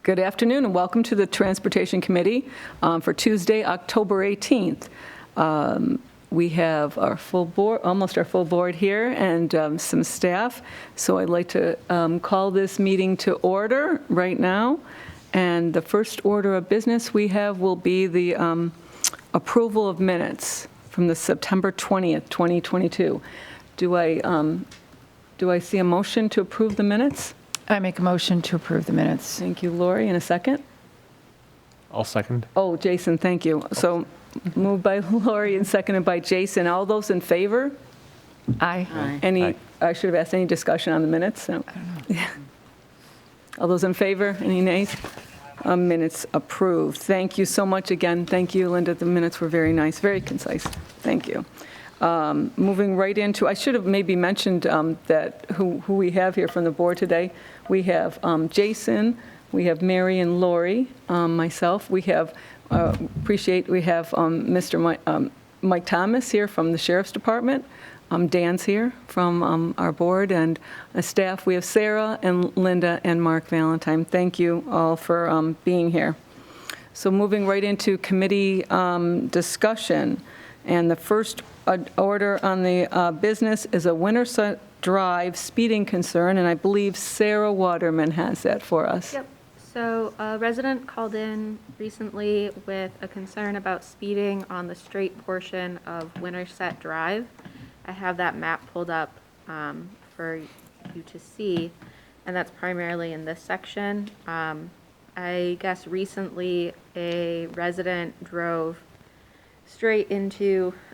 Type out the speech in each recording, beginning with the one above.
Good afternoon and welcome to the Transportation Committee for Tuesday, October 18th. We have our full board, almost our full board here, and some staff. So I'd like to call this meeting to order right now. And the first order of business we have will be the approval of minutes from the September 20th, 2022. Do I see a motion to approve the minutes? I make a motion to approve the minutes. Thank you, Lori. In a second? I'll second. Oh, Jason, thank you. So moved by Lori and seconded by Jason. All those in favor? Aye. Any, I should have asked any discussion on the minutes? No. I don't know. All those in favor? Any nays? Minutes approved. Thank you so much again. Thank you, Linda. The minutes were very nice, very concise. Thank you. Moving right into, I should have maybe mentioned that who we have here from the board today. We have Jason, we have Mary and Lori, myself. We have, we have Mr. Mike Thomas here from the Sheriff's Department. Dan's here from our board and staff. We have Sarah and Linda and Mark Valentine. Thank you all for being here. So moving right into committee discussion. And the first order on the business is a Winterset Drive speeding concern, and I believe Sarah Waterman has that for us. Yep. So a resident called in recently with a concern about speeding on the straight portion of Winterset Drive. I have that map pulled up for you to see, and that's primarily in this section. I guess recently a resident drove straight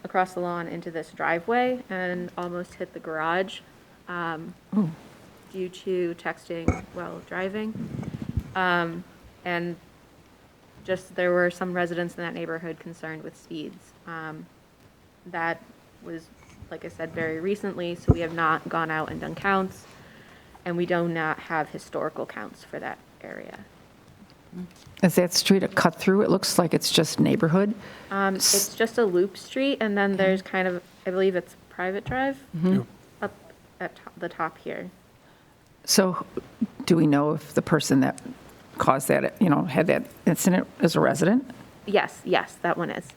across the lawn into this driveway and almost hit the garage due to texting while driving. And just there were some residents in that neighborhood concerned with speeds. That was, like I said, very recently, so we have not gone out and done counts, and we do not have historical counts for that area. Is that street a cut through? It looks like it's just neighborhood. It's just a loop street, and then there's kind of, I believe it's private drive up at the top here. So do we know if the person that caused that, had that incident is a resident? Yes, that one is.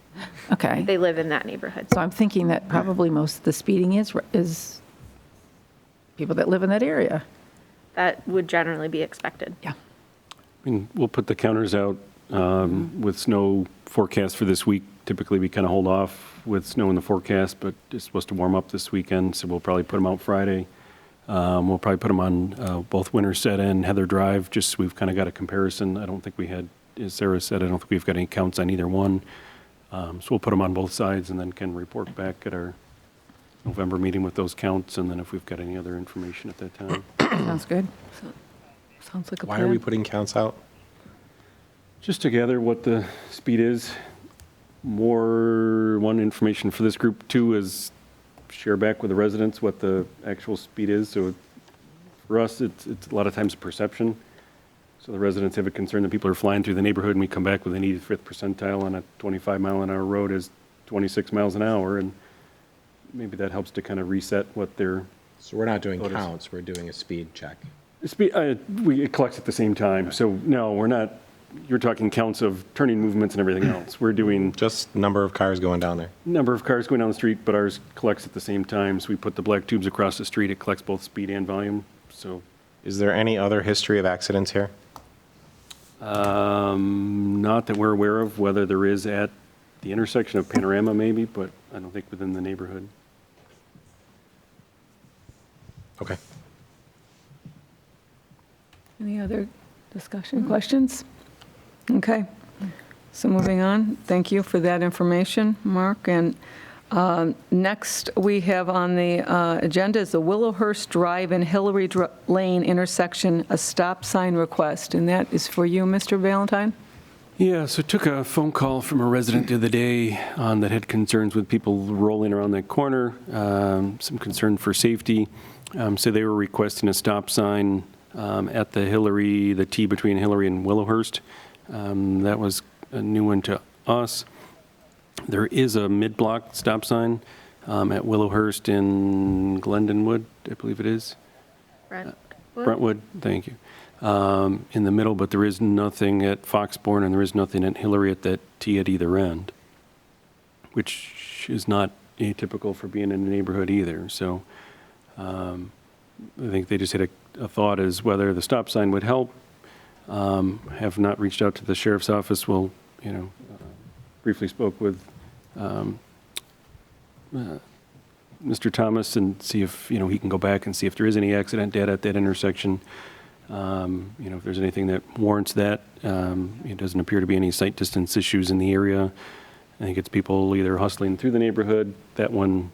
Okay. They live in that neighborhood. So I'm thinking that probably most of the speeding is people that live in that area. That would generally be expected. Yeah. I mean, we'll put the counters out with snow forecast for this week. Typically, we kind of hold off with snow in the forecast, but it's supposed to warm up this weekend, so we'll probably put them out Friday. We'll probably put them on both Winterset and Heather Drive, just so we've kind of got a comparison. I don't think we had, as Sarah said, I don't think we've got any counts on either one. So we'll put them on both sides and then can report back at our November meeting with those counts, and then if we've got any other information at that time. Sounds good. Sounds like a Why plan. are we putting counts out? Just to gather what the speed is. One information for this group. Two is share back with the residents what the actual speed is. So for us, it's a lot of times a perception. So the residents have a concern that people are flying through the neighborhood and we come back with an 85th percentile on a 25-mile-an-hour road is 26 miles an hour. And maybe that helps to kind of reset what they're... So we're not doing counts, we're doing a speed check. It collects at the same time. So no, we're not, you're talking counts of turning movements and everything else. We're doing Just number of cars going down there. number of cars going down the street, but ours collects at the same time. So we put the black tubes across the street. It collects both speed and volume. So Is there any other history of accidents here? not that we're aware of, whether there is at the intersection of Panorama maybe, but I don't think within the neighborhood. Okay. Any other discussion, questions? Okay, so moving on. Thank you for that information, Mark. And next, we have on the agenda is the Willowhurst Drive and Hillary Lane intersection, a stop sign request. And that is for you, Mr. Valentine? Yeah, so took a phone call from a resident the other day that had concerns with people rolling around that corner, some concern for safety. So they were requesting a stop sign at the T between Hillary and Willowhurst. That was a new one to us. There is a mid-block stop sign at Willowhurst in Glendonwood, I believe it is. Brentwood. Brentwood, thank you. in the middle, but there is nothing at Foxbourne and there is nothing at Hillary at that T at either end, which is not atypical for being in a neighborhood either. So I think they just had a thought as whether the stop sign would help. Have not reached out to the sheriff's office. We'll, briefly spoke with Mr. Thomas and see if, he can go back and see if there is any accident data at that intersection. If there's anything that warrants that. It doesn't appear to be any sight distance issues in the area. I think it's people either hustling through the neighborhood. That one,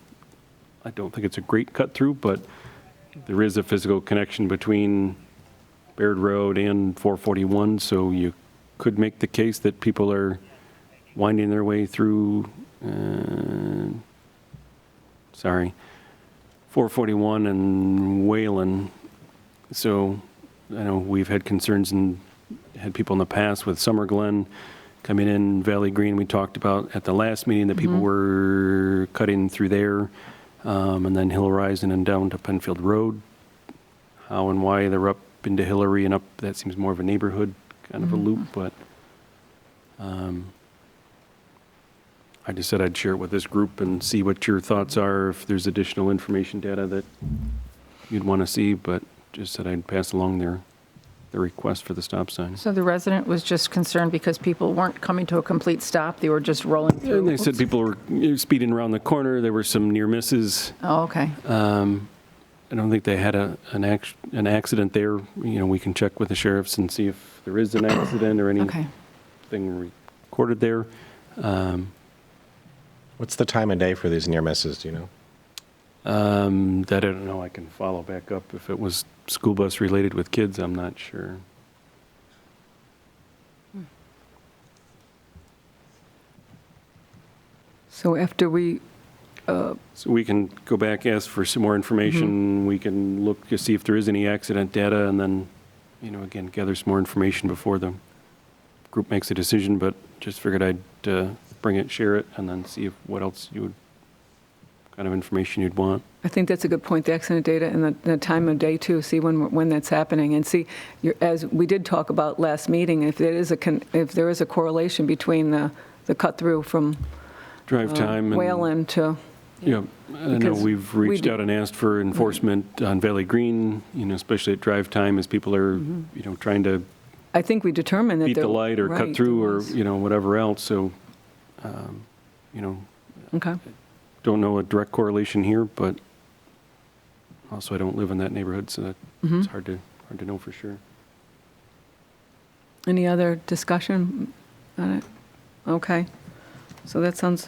I don't think it's a great cut through, but there is a physical connection between Baird Road and 441, so you could make the case that people are winding their way through, 441 and Wayland. So I know we've had concerns and had people in the past with Summer Glen coming in Valley Green. We talked about at the last meeting that people were cutting through there, and then Hill Horizon and down to Penfield Road. How and why they're up into Hillary and up, that seems more of a neighborhood kind of a loop, but I just said I'd share it with this group and see what your thoughts are, if there's additional information data that you'd want to see, but just said I'd pass along their request for the stop sign. So the resident was just concerned because people weren't coming to a complete stop, they were just rolling through? And they said people were speeding around the corner, there were some near misses. Oh, okay. I don't think they had an accident there. We can check with the sheriffs and see if there is an accident or anything recorded there. What's the time of day for these near misses, do you know? That I don't know. I can follow back up. If it was school bus related with kids, I'm not sure. So after we, So we can go back, ask for some more information. We can look to see if there is any accident data, and then, again, gather some more information before the group makes a decision, but just figured I'd bring it, share it, and then see what else kind of information you'd want. I think that's a good point, the accident data and the time of day too, see when that's happening. And see, as we did talk about last meeting, if there is a correlation between the cut through from Drive time. And Wayland to... Yeah, I know Because we've reached out and asked for enforcement on Valley Green, especially at drive time as people are, trying to I think we determined that beat the there- light or cut right, through there or, was. whatever else. So, Okay. don't know a direct correlation here, but also I don't live in that neighborhood, so that it's hard to know for sure. Any other discussion on it? Okay. So that sounds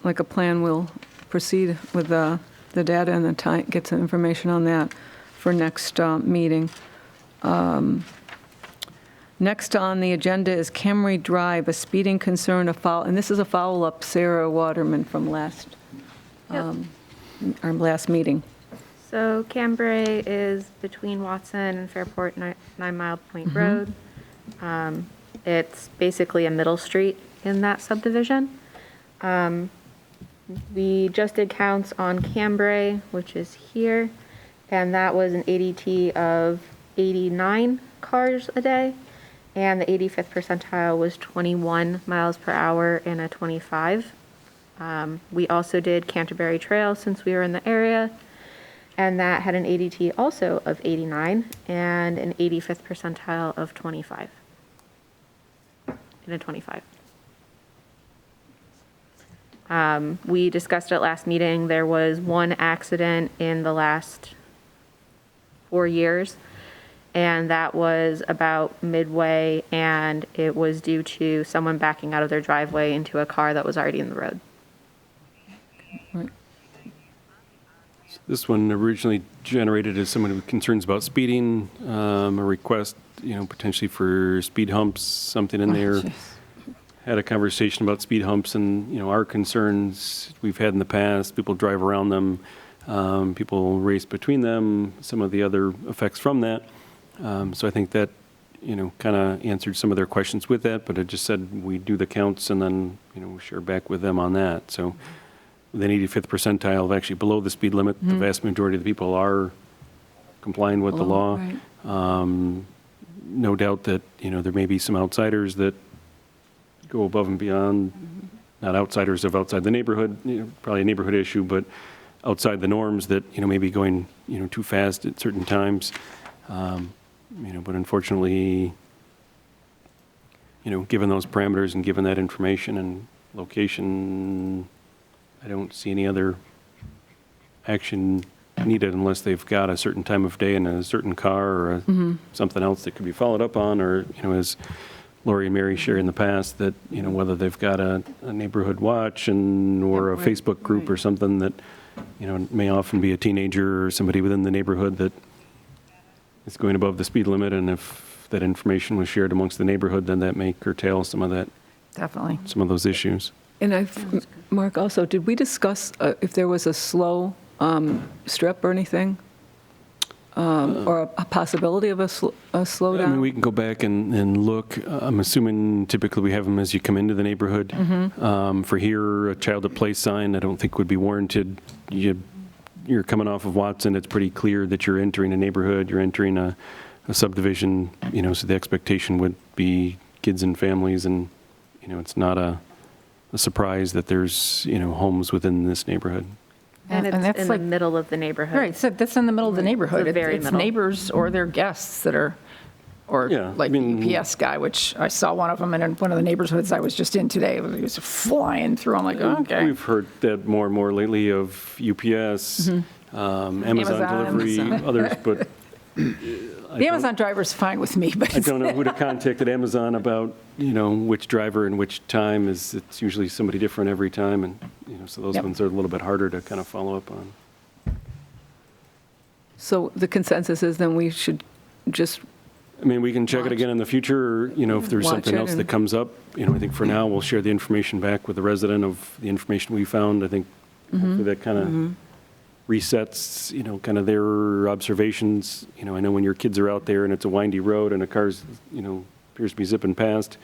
like a plan. We'll proceed with the data and the time, get some information on that for next meeting. Next on the agenda is Camry Drive, a speeding concern, and this is a follow-up, Sarah Waterman, from our last meeting. So Cambrai is between Watson and Fairport 9 Mile Point Road. It's basically a middle street in that subdivision. We just did counts on Cambrai, which is here, and that was an ADT of 89 cars a day, and the 85th percentile was 21 miles per hour in a 25. We also did Canterbury Trail since we were in the area, and that had an ADT also of 89 and an 85th percentile of 25 in a 25. We discussed at last meeting, there was one accident in the last 4 years, and that was about midway, and it was due to someone backing out of their driveway into a car that was already in the road. Right. This one originally generated as someone with concerns about speeding, a request, potentially for speed humps, something in there. jeez. Had a conversation about speed humps and, our concerns we've had in the past. People drive around them, people race between them, some of the other effects from that. So I think that, kind of answered some of their questions with that, but it just said we do the counts and then, we share back with them on that. So with an 85th percentile of actually below the speed limit, the vast majority of the people are complying with the Below, law. right. no doubt that, there may be some outsiders that go above and beyond, not outsiders of outside the neighborhood, probably a neighborhood issue, but outside the norms that, maybe going, too fast at certain times. But unfortunately, given those parameters and given that information and location, I don't see any other action needed unless they've got a certain time of day and a certain car or something else that could be followed up on, or, as Lori and Mary share in the past, that, whether they've got a neighborhood watch or a Facebook group or something that, it may often be a teenager or somebody within the neighborhood that is going above the speed limit, and if that information was shared amongst the neighborhood, then that may curtail some of that, Definitely. some of those issues. And Mark, also, did we discuss if there was a slow strip or anything? Or a possibility of a slowdown? I mean, we can go back and look. I'm assuming typically we have them as you come into the neighborhood. For here, a child at play sign, I don't think would be warranted. You're coming off of Watson, it's pretty clear that you're entering a neighborhood, you're entering a subdivision, so the expectation would be kids and families, and, it's not a surprise that there's, homes within this neighborhood. And And it's that's in the like- middle of the neighborhood. Right, so that's in the middle of the neighborhood. The very It's middle. neighbors or their guests that are, or Yeah, I like the mean- UPS guy, which I saw one of them in one of the neighborhoods I was just in today. He was flying through. I'm like, oh, okay. We've heard that more and more lately of UPS, Amazon Amazon, delivery, Amazon. others, but The Amazon driver's fine with me, but I don't know who to contact at Amazon about, which driver and which time it's usually somebody different every time, and, so those Yep. ones are a little bit harder to kind of follow up on. So the consensus is then we should just, I mean, we can check it again in the future, if there's Watch something it else that and- comes up. I think for now, we'll share the information back with the resident of the information we found. I think hopefully that kind of resets, kind of their observations. I know when your kids are out there and it's a windy road and a car's, appears to be zipping past,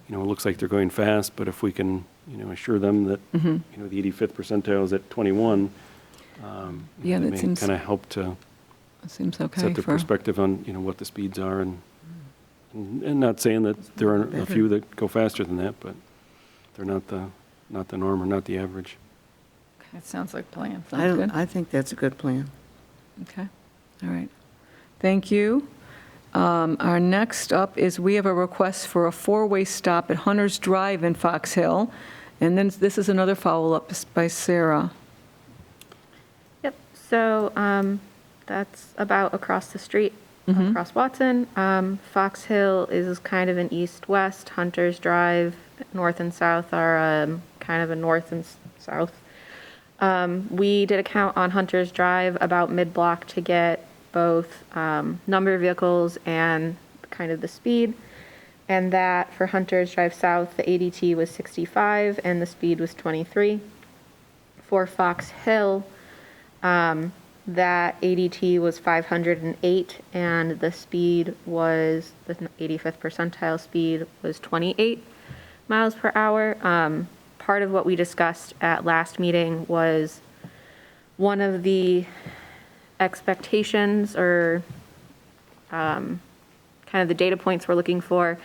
it looks like they're going fast, but if we can, assure them that, the 85th percentile is at 21, Yeah, that may seems- kind of help to seems okay set the for, perspective on, what the speeds are, and not saying that there aren't a few that go faster than that, but they're not the norm or not the average. it sounds like a plan. Sounds good. I think that's a good plan. Okay, all right. Thank you. Our next up is we have a request for a four-way stop at Hunter's Drive in Fox Hill. And then this is another follow-up by Sarah. Yep, so that's about across the street, across Watson. Fox Hill is kind of an east-west. Hunter's Drive, north and south are kind of a north and south. We did a count on Hunter's Drive about mid-block to get both number of vehicles and kind of the speed. And that for Hunter's Drive South, the ADT was 65 and the speed was 23. For Fox Hill, that ADT was 508 and the speed was, the 85th percentile speed was 28 miles per hour. Part of what we discussed at last meeting was one of the expectations or kind of the data points we're looking for,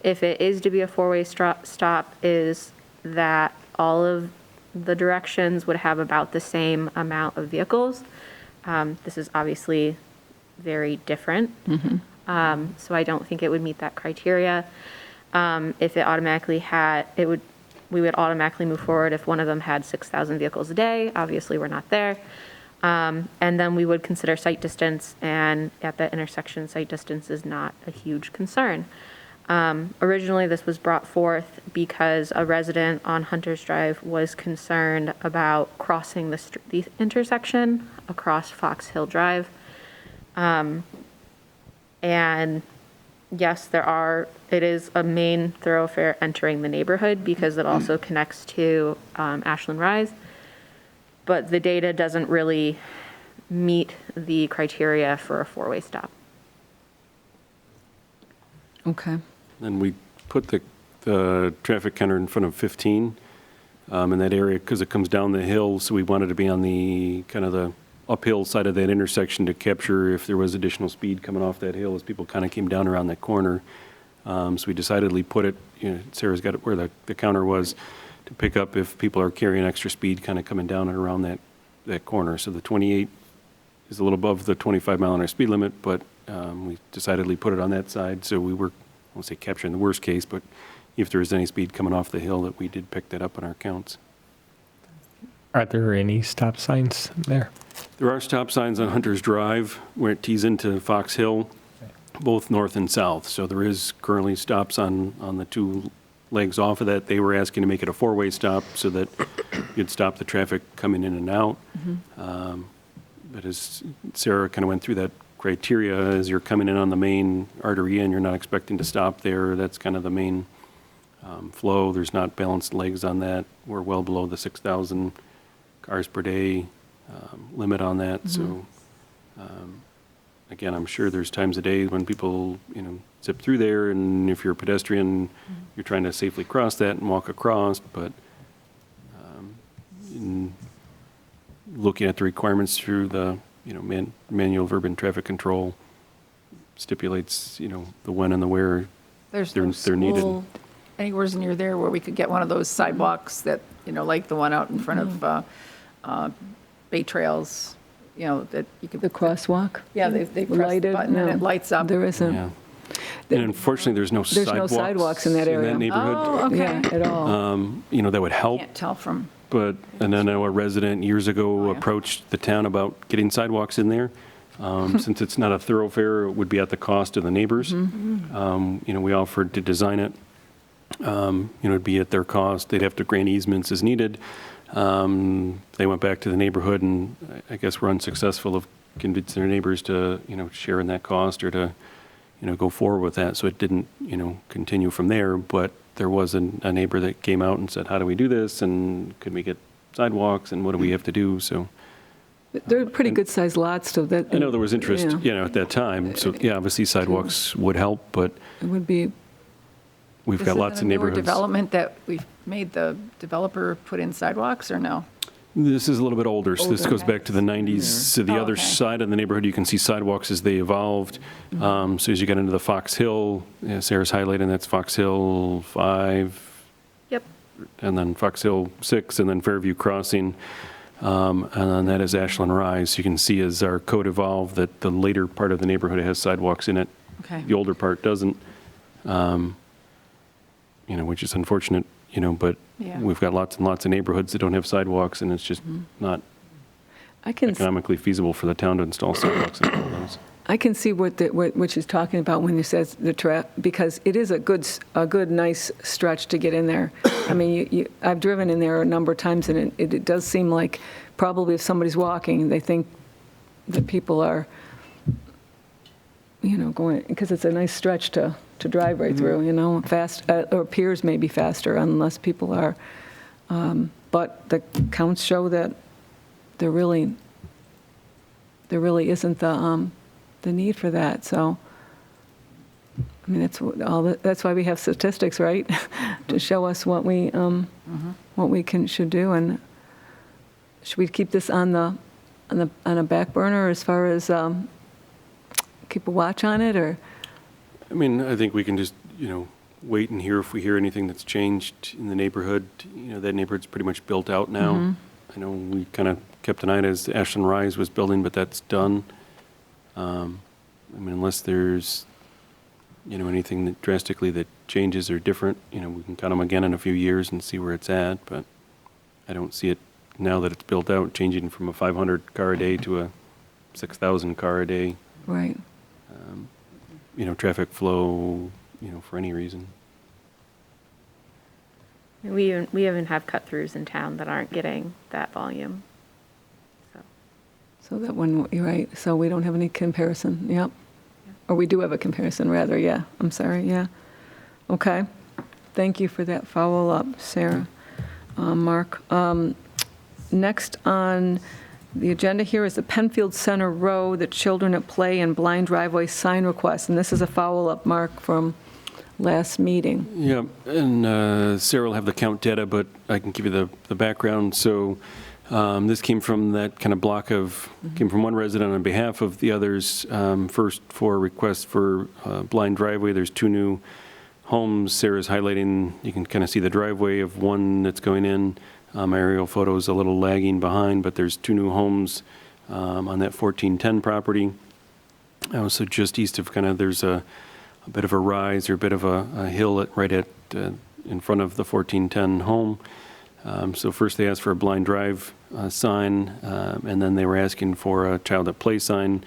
if it is to be a four-way stop, is that all of the directions would have about the same amount of vehicles. This is obviously very different, so I don't think it would meet that criteria. If it automatically had, we would automatically move forward if one of them had 6,000 vehicles a day. Obviously, we're not there. And then we would consider sight distance, and at that intersection, sight distance is not a huge concern. Originally, this was brought forth because a resident on Hunter's Drive was concerned about crossing the intersection across Fox Hill Drive. And yes, it is a main thoroughfare entering the neighborhood because it also connects to Ashland Rise. But the data doesn't really meet the criteria for a four-way stop. Okay. And we put the traffic counter in front of 15 in that area because it comes down the hill, so we wanted to be on the kind of the uphill side of that intersection to capture if there was additional speed coming off that hill as people kind of came down around that corner. So we decidedly put it, Sarah's got it where the counter was to pick up if people are carrying extra speed kind of coming down and around that corner. So the 28 is a little above the 25 mile an hour speed limit, but we decidedly put it on that side. So we were, I won't say capturing the worst case, but if there was any speed coming off the hill, that we did pick that up in our counts. Are there any stop signs there? There are stop signs on Hunter's Drive where it tees into Fox Hill, both north and south. So there is currently stops on the two legs off of that. They were asking to make it a four-way stop so that you'd stop the traffic coming in and out. But as Sarah kind of went through that criteria, as you're coming in on the main artery and you're not expecting to stop there, that's kind of the main flow. There's not balanced legs on that. We're well below the 6,000 cars per day limit on that. So again, I'm sure there's times a day when people, zip through there, and if you're a pedestrian, you're trying to safely cross that and walk across, but in looking at the requirements through the, manual of urban traffic control stipulates, the when and the where There's they're no needed. school anywhere near there where we could get one of those sidewalks that, like the one out in front of Bay Trails, that you could. The crosswalk? Yeah, they press the Lighted? button and No. it lights up. There isn't. Yeah. And unfortunately, there's no There's no sidewalks in that area. neighborhood. Oh, okay. Yeah, at all. That would help. Can't tell from, But, and I know a resident years ago yeah. approached the town about getting sidewalks in there. Since it's not a thoroughfare, it would be at the cost of the neighbors. We offered to design it. It'd be at their cost. They'd have to grant easements as needed. They went back to the neighborhood, and I guess were unsuccessful of convincing their neighbors to, share in that cost or to, go forward with that. So it didn't, continue from there. But there was a neighbor that came out and said, how do we do this? And could we get sidewalks? And what do we have to do? So They're pretty good-sized lots, so that. I know there was interest, Yeah. at that time. So, yeah, obviously sidewalks would help, but It would be, we've this got isn't lots of a newer neighborhoods. development that we've made the developer put in sidewalks, or no? This is a little bit older, so this Older, goes okay. back to the 90s. So the Oh, other okay. side of the neighborhood, you can see sidewalks as they evolved. So as you get into the Fox Hill, Sarah's highlighting, that's Fox Hill 5, Yep. and then Fox Hill 6, and then Fairview Crossing. And then that is Ashland Rise. You can see as our code evolved that the later part of the neighborhood has sidewalks in it. Okay. The older part doesn't, which is unfortunate, but Yeah. we've got lots and lots of neighborhoods that don't have sidewalks, and it's just not I can, economically feasible for the town to install sidewalks in all those. I can see what she's talking about when he says because it is a good, nice stretch to get in there. I mean, I've driven in there a number of times, and it does seem like probably if somebody's walking, they think that people are, going, because it's a nice stretch to drive right through, fast, or appears maybe faster unless people are, but the counts show that there really isn't the need for that. So, I mean, that's why we have statistics, right? To show us what we should do. And should we keep this on a back burner as far as keep a watch on it, or? I mean, I think we can just, wait and hear if we hear anything that's changed in the neighborhood. That neighborhood's pretty much built out now. I know we kind of kept an eye as Ashland Rise was building, but that's done. I mean, unless there's, anything that drastically that changes or different, we can count them again in a few years and see where it's at, but I don't see it now that it's built out, changing from a 500 car a day to a 6,000 car a day, Right. Traffic flow, for any reason. We even have cut-throughs in town that aren't getting that volume. So that one, you're right. So we don't have any comparison. Yep. Or we do have a comparison, rather. Yeah. I'm sorry. Yeah. Okay. Thank you for that follow-up, Sarah. Mark. Next on the agenda here is the Penfield Center Row, the Children at Play and Blind Driveway sign request. And this is a follow-up, Mark, from last meeting. Yeah, and Sarah will have the count data, but I can give you the background. So This came from that kind of block of, came from one resident on behalf of the others. First, for a request for blind driveway, there's 2 new homes. Sarah's highlighting, you can kind of see the driveway of one that's going in. Aerial photo is a little lagging behind, but there's 2 new homes on that 1410 property. So just east of kind of, there's a bit of a rise or a bit of a hill right at in front of the 1410 home. So first they asked for a blind drive sign, and then they were asking for a child at play sign,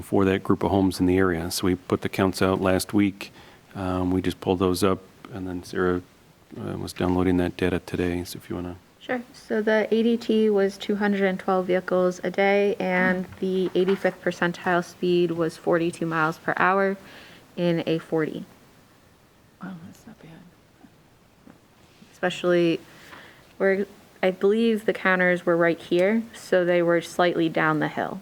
for that group of homes in the area. So we put the counts out last week. We just pulled those up, and then Sarah was downloading that data today. So if you want to. Sure. So the ADT was 212 vehicles a day, and the 85th percentile speed was 42 miles per hour in a 40. Wow, that's not bad. Especially where I believe the counters were right here, so they were slightly down the hill.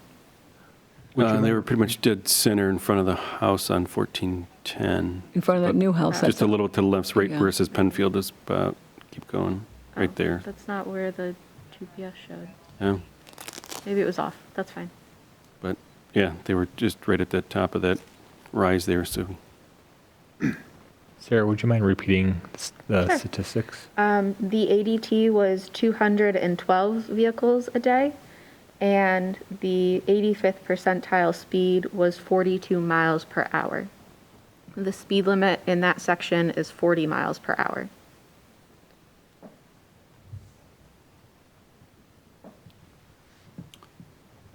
They were pretty much dead center in front of the house on 1410. In front of that new house. Just a little to the left, right Yeah. where it says Penfield is about, keep going, right Oh, there. That's not where the GPS showed. Yeah, Maybe it was off. That's fine. but yeah, they were just right at the top of that rise there, so. Sarah, would you mind repeating the Sure. statistics? The ADT was 212 vehicles a day, and the 85th percentile speed was 42 miles per hour. The speed limit in that section is 40 miles per hour.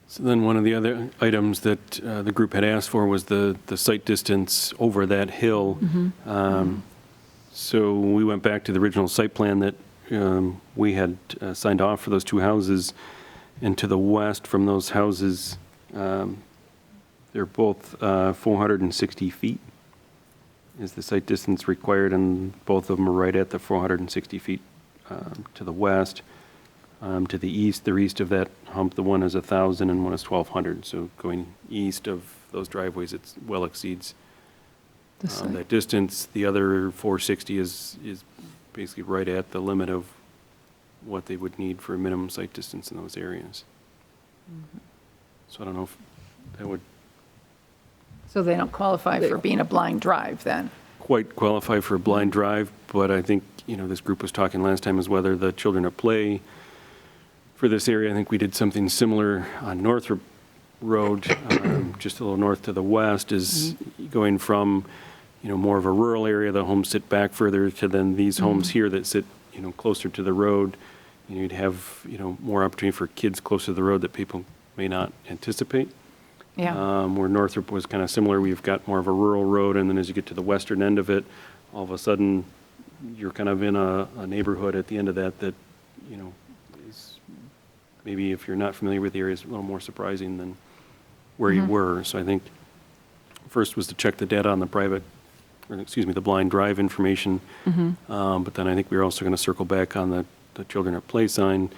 So then one of the other items that the group had asked for was the site distance over that hill. So we went back to the original site plan that we had signed off for those 2 houses. And to the west from those houses, they're both 460 feet is the site distance required, and both of them are right at the 460 feet to the west. To the east of that hump, the one is 1,000 and one is 1,200. So going east of those driveways, it well exceeds The site. that distance. The other 460 is basically right at the limit of what they would need for a minimum site distance in those areas. So I don't know if that would So they don't qualify for being a blind drive then? quite qualify for a blind drive, but I think, this group was talking last time is whether the children at play for this area. I think we did something similar on Northrop Road, just a little north to the west, is going from, more of a rural area, the homes sit back further to then these homes here that sit, closer to the road. You'd have, more opportunity for kids closer to the road that people may not anticipate. Yeah. Where Northrop was kind of similar, we've got more of a rural road, and then as you get to the western end of it, all of a sudden, you're kind of in a neighborhood at the end of that, is maybe, if you're not familiar with the area, is a little more surprising than where you were. So I think first was to check the data on the the blind drive information. But then I think we were also going to circle back on the children at play sign.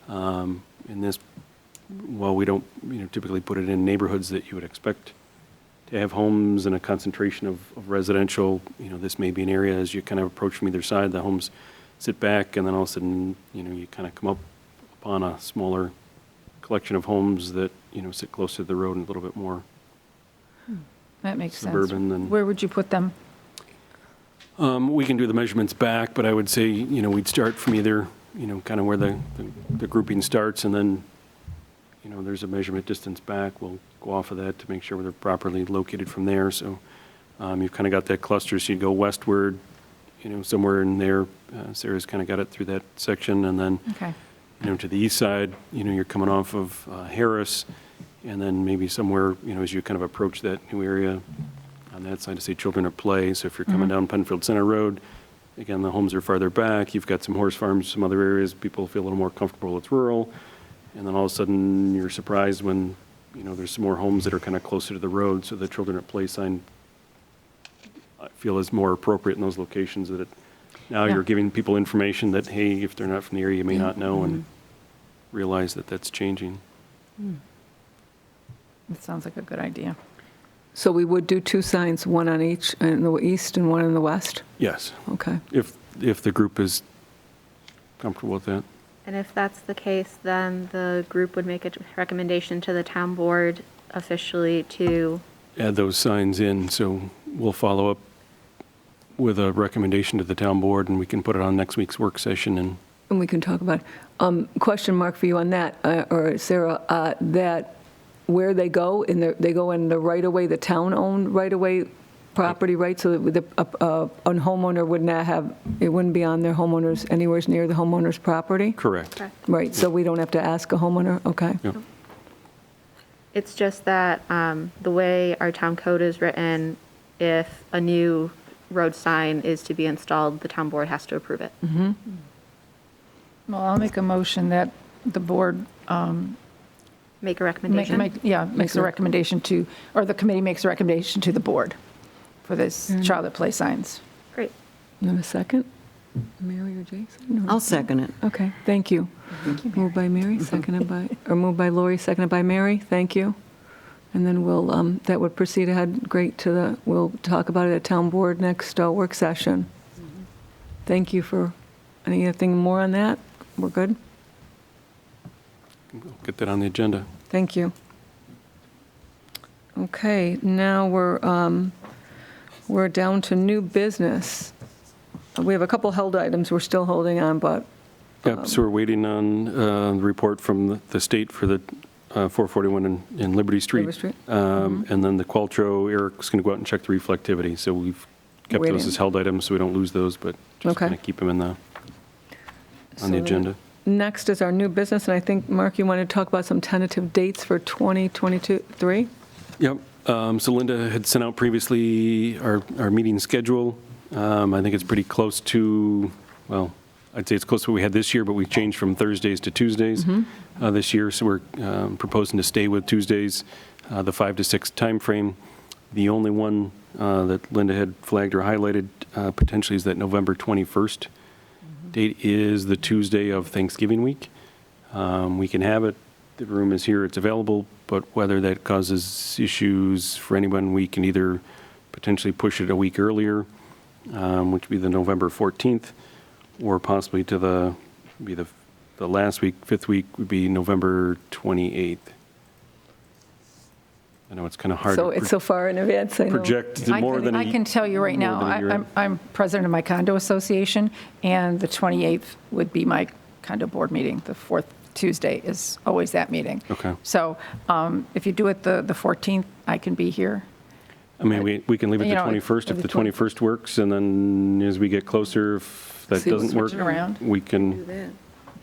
In this, while we don't, typically put it in neighborhoods that you would expect to have homes and a concentration of residential, this may be an area as you kind of approach from either side, the homes sit back, and then all of a sudden, you kind of come up upon a smaller collection of homes that, sit closer to the road and a little bit more That makes sense. suburban than. Where would you put them? We can do the measurements back, but I would say, we'd start from either, kind of where the grouping starts, and then, there's a measurement distance back. We'll go off of that to make sure they're properly located from there. So you've kind of got that cluster, so you go westward, somewhere in there. Sarah's kind of got it through that section, and then, Okay. to the east side, you're coming off of Harris, and then maybe somewhere, as you kind of approach that new area on that side to say children at play. So if you're coming down Penfield Center Road, again, the homes are farther back. You've got some horse farms, some other areas. People feel a little more comfortable. It's rural. And then all of a sudden you're surprised when, there's some more homes that are kind of closer to the road. So the children at play sign, I feel, is more appropriate in those locations that now Yeah. you're giving people information that, hey, if they're not from the area, you may not know and realize that that's changing. That sounds like a good idea. So we would do 2 signs, one on each in the east and one in the west? Yes, Okay. if the group is comfortable with that. And if that's the case, then the group would make a recommendation to the town board officially to, Add those signs in, so we'll follow up with a recommendation to the town board, and we can put it on next week's work session, and And we can talk about, question mark for you on that, or Sarah, that where they go, they go in the right-of-way, the town-owned right-of-way property, right? So that a homeowner would not have, it wouldn't be on their homeowners, anywhere near the homeowner's property? correct. Right, so we don't have to ask a homeowner, okay? Yep. it's just that the way our town code is written, if a new road sign is to be installed, the town board has to approve it. Well, I'll make a motion that the board Make a recommendation. makes a recommendation to, or the committee makes a recommendation to the board for this child at play signs. Great. You have a second? Mary or Jason? or- I'll second it. Okay, thank you. Moved by Mary, seconded by, or moved by Lori, seconded by Mary, thank you. And then we'll, that would proceed ahead, great, we'll talk about it at town board next work session. Thank you for, anything more on that? We're good? We'll get that on the agenda. Thank you. Okay, now we're down to new business. We have a couple held items we're still holding on, but Yep, so we're waiting on the report from the state for the 441 in Liberty Street. Liberty Street. And then the Qualtro, Eric's going to go out and check the reflectivity. So we've kept those Waiting. as held items so we don't lose those, but just Okay. kind of keep them on the So- agenda. next is our new business, and I think, Mark, you wanted to talk about some tentative dates for 2022-3? Yep, so Linda had sent out previously our meeting schedule. I think it's pretty close to, well, I'd say it's close to what we had this year, but we changed from Thursdays to Tuesdays this year, so we're proposing to stay with Tuesdays, the 5 to 6 timeframe. The only one that Linda had flagged or highlighted potentially is that November 21st date is the Tuesday of Thanksgiving week. We can have it, the room is here, it's available, but whether that causes issues for anyone, we can either potentially push it a week earlier, which would be the November 14th, or possibly to the last week, 5th week would be November 28th. I know it's kind of hard So to it's so far in advance, I know. project more than I can tell you right now, more than a year. I'm president of my condo association, and the 28th would be my condo board meeting. The fourth Tuesday is always that meeting. Okay. So if you do it the 14th, I can be here. I mean, we can leave it You the know, 21st if the the 21st works, and then as we get closer, if that See what's doesn't work, switching around. we Do can, that.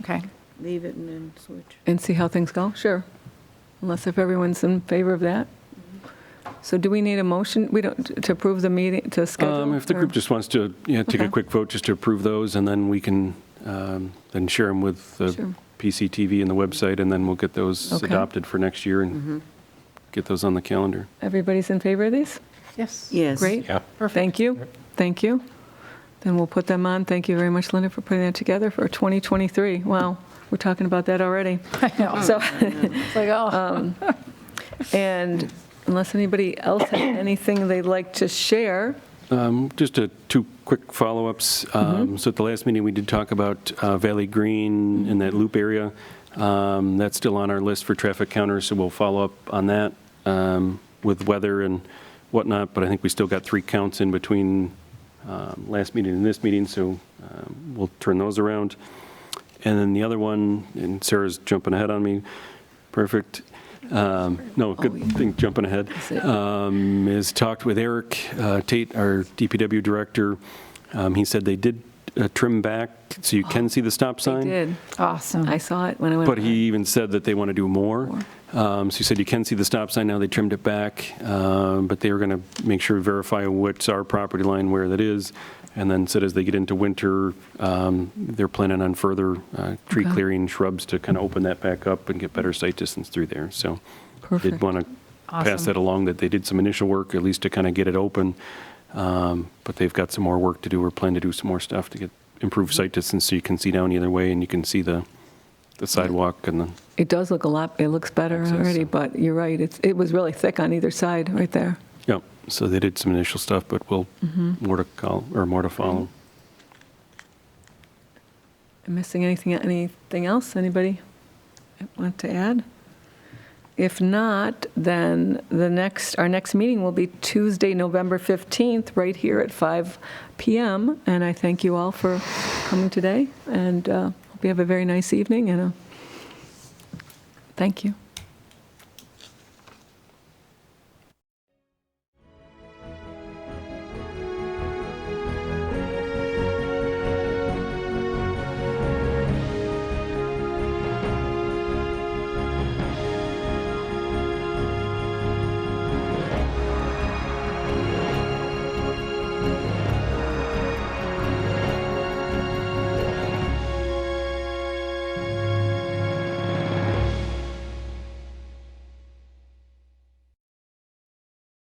Okay. Leave it and then switch. And see how things go? Sure. Unless if everyone's in favor of that. So do we need a motion? We don't, to approve the meeting, to schedule? if the or- group just wants to, take a Okay. quick vote just to approve those, and then we can then share them with the Sure. PCTV and the website, and then we'll get those Okay. adopted for next year and get those on the calendar. Everybody's in favor of these? Yes. Yes. Great. Yeah. Thank you. Thank you. Then we'll put them on. Thank you very much, Linda, for putting that together for 2023. Wow, we're talking about that already. I know. So, It's like, oh. and unless anybody else has anything they'd like to share, Just two quick follow-ups. So at the last meeting, we did talk about Valley Green in that loop area. That's still on our list for traffic counters, so we'll follow up on that with weather and whatnot, but I think we still got 3 counts in between last meeting and this meeting, so we'll turn those around. And then the other one, and Sarah's jumping ahead on me, perfect. No, good thing, jumping ahead, is talked with Eric Tate, our DPW director. He said they did trim back, so you can see the stop I sign. did. Awesome. I saw it when I went. But he even said that they want to do more. So he said you can see the stop sign now, they trimmed it back, but they were going to make sure, verify what's our property line, where that is, and then said as they get into winter, they're planning on further tree Okay. clearing, shrubs to kind of open that back up and get better sight distance through there. So Perfect. did want to pass Awesome. that along, that they did some initial work, at least to kind of get it open, but they've got some more work to do, or plan to do some more stuff to get improved sight distance so you can see down either way and you can see the sidewalk and the It does look a lot, it looks better Access. already, but you're right, it was really thick on either side, right there. Yep, so they did some initial stuff, but we'll, more to follow. Missing anything else? Anybody want to add? If not, then our next meeting will be Tuesday, November 15th, right here at 5 p.m. And I thank you all for coming today, and hope you have a very nice evening, and thank you.